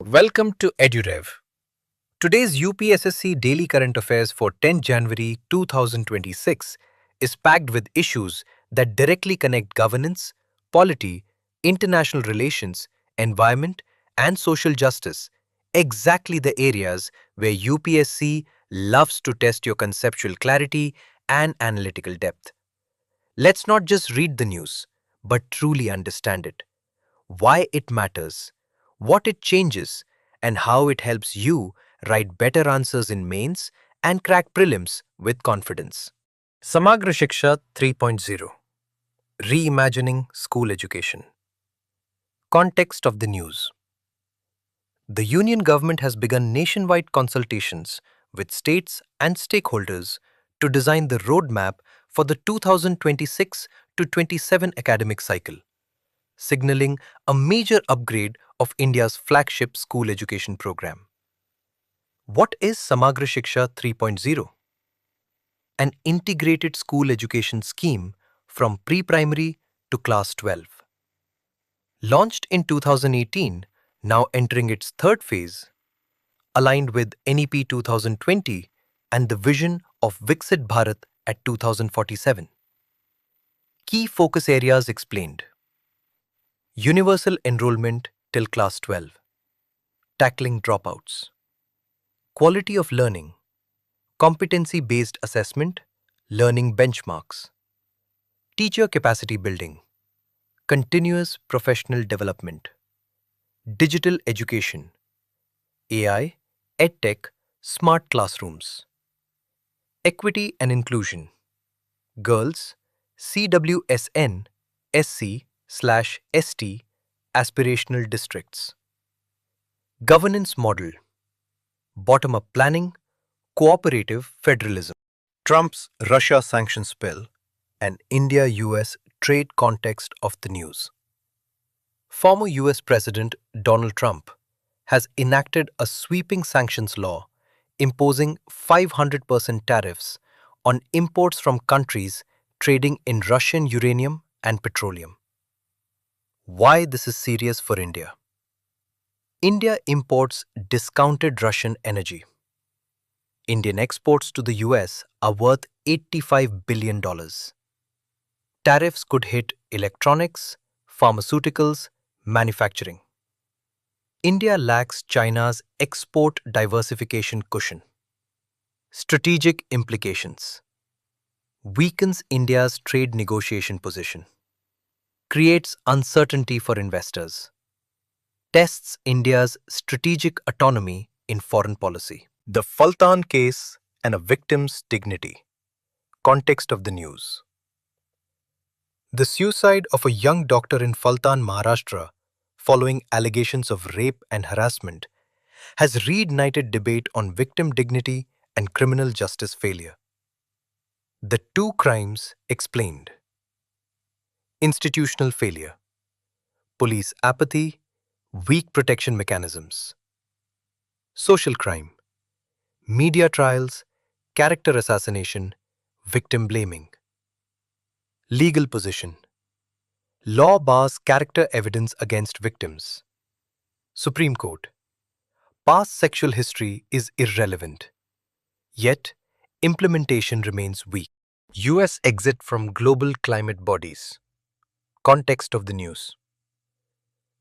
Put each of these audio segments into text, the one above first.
Welcome to EduRev. Today's UPSC Daily Current Affairs for 10 January 2026 is packed with issues that directly connect governance, polity, international relations, environment, and social justice, exactly the areas where UPSC loves to test your conceptual clarity and analytical depth. Let's not just read the news, but truly understand it, why it matters, what it changes, and how it helps you write better answers in mains and crack prelims with confidence. Samagra Shiksha 3.0 Reimagining School Education. Context of the news. The Union government has begun nationwide consultations with states and stakeholders to design the roadmap for the 2026 to 27 academic cycle, signaling a major upgrade of India's flagship school education program. What is Samagra Shiksha 3.0? An integrated school education scheme from pre-primary to class 12. Launched in 2018, now entering its third phase, aligned with NEP 2020 and the vision of Viksit Bharat at 2047. Key focus areas explained. Universal enrollment till class 12. Tackling dropouts. Quality of learning. Competency-based assessment. Learning benchmarks. Teacher capacity building. Continuous professional development. Digital education. AI, EdTech, smart classrooms. Equity and inclusion. Girls, CWSN, SC/ST, aspirational districts. Governance model. Bottom-up planning, cooperative federalism. Trump's Russia sanctions bill and India-US trade context of the news. Former US President Donald Trump has enacted a sweeping sanctions law imposing 500% tariffs on imports from countries trading in Russian uranium and petroleum. Why this is serious for India? India imports discounted Russian energy. Indian exports to the US are worth $85 billion. Tariffs could hit electronics, pharmaceuticals, manufacturing. India lacks China's export diversification cushion. Strategic implications. Weakens India's trade negotiation position. Creates uncertainty for investors. Tests India's strategic autonomy in foreign policy. The Phaltan case and a victim's dignity. Context of the news. The suicide of a young doctor in Phaltan, Maharashtra, following allegations of rape and harassment, has reignited debate on victim dignity and criminal justice failure. The two crimes explained. Institutional failure. Police apathy, weak protection mechanisms. Social crime. Media trials, character assassination, victim blaming. Legal position. Law bars character evidence against victims. Supreme Court. Past sexual history is irrelevant. Yet, implementation remains weak. US exit from global climate bodies. Context of the news.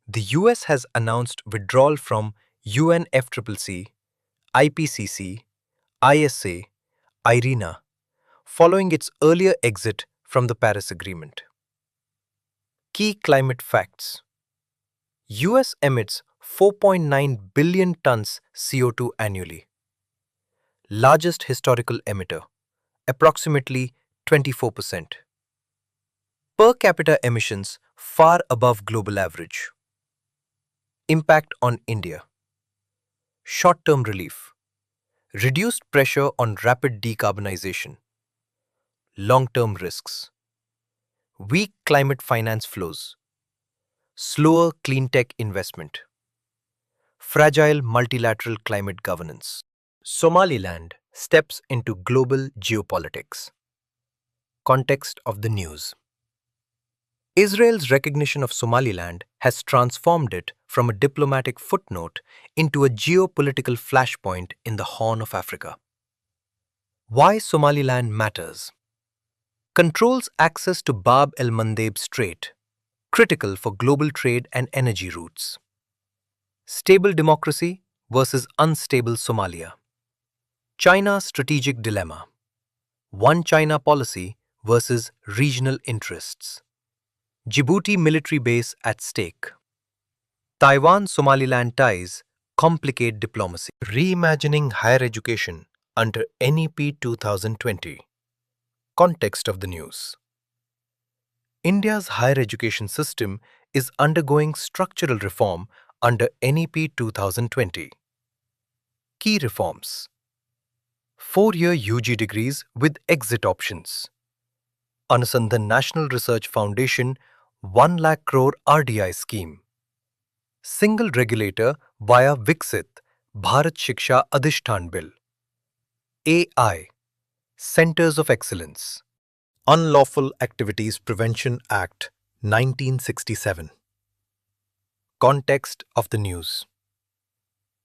The US has announced withdrawal from UNFCCC, IPCC, ISA, IRENA, following its earlier exit from the Paris Agreement. Key climate facts. US emits 4.9 billion tons CO2 annually. Largest historical emitter, approximately 24%. Per capita emissions far above global average. Impact on India. Short-term relief. Reduced pressure on rapid decarbonization. Long-term risks. Weak climate finance flows. Slower clean tech investment. Fragile multilateral climate governance. Somaliland steps into global geopolitics. Context of the news. Israel's recognition of Somaliland has transformed it from a diplomatic footnote into a geopolitical flashpoint in the Horn of Africa. Why Somaliland matters. Controls access to Bab el-Mandeb Strait, critical for global trade and energy routes. Stable democracy versus unstable Somalia. China's strategic dilemma. One China policy versus regional interests. Djibouti military base at stake. Taiwan-Somaliland ties complicate diplomacy. Reimagining higher education under NEP 2020. Context of the news. India's higher education system is undergoing structural reform under NEP 2020. Key reforms. 4-year UG degrees with exit options. Anusandhan National Research Foundation 1 lakh crore RDI scheme. Single regulator via Viksit Bharat Shiksha Adhishtan Bill. AI Centers of Excellence. Unlawful Activities Prevention Act 1967. Context of the news.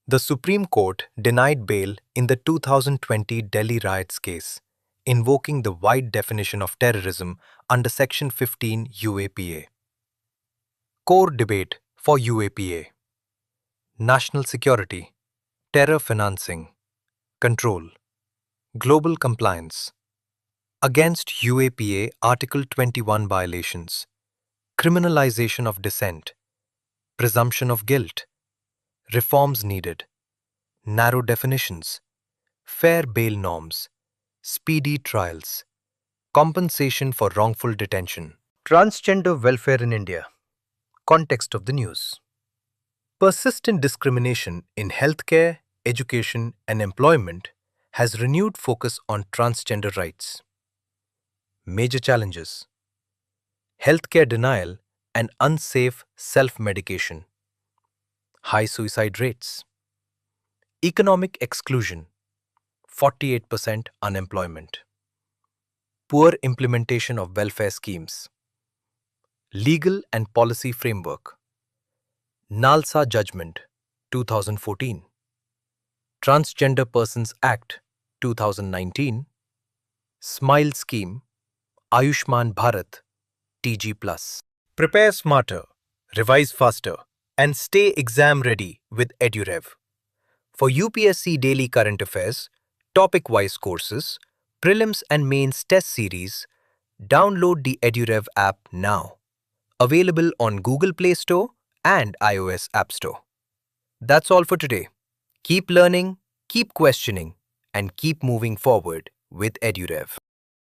The Supreme Court denied bail in the 2020 Delhi riots case, invoking the wide definition of terrorism under Section 15 UAPA. Core debate for UAPA. National security, terror financing, control, global compliance. Against UAPA Article 21 violations, criminalization of dissent, presumption of guilt, reforms needed, narrow definitions, fair bail norms, speedy trials, compensation for wrongful detention. Transgender welfare in India. Context of the news. Persistent discrimination in healthcare, education, and employment has renewed focus on transgender rights. Major challenges. Healthcare denial and unsafe self-medication. High suicide rates. Economic exclusion. 48% unemployment. Poor implementation of welfare schemes. Legal and policy framework. Nalsa Judgment 2014. Transgender Persons Act 2019. Smile Scheme. Ayushman Bharat TG+. Prepare smarter, revise faster, and stay exam ready with EduRev. For UPSC Daily Current Affairs, topic-wise courses, prelims and mains test series, download the EduRev app now. Available on Google Play Store and iOS App Store. That's all for today. Keep learning, keep questioning, and keep moving forward with EduRev.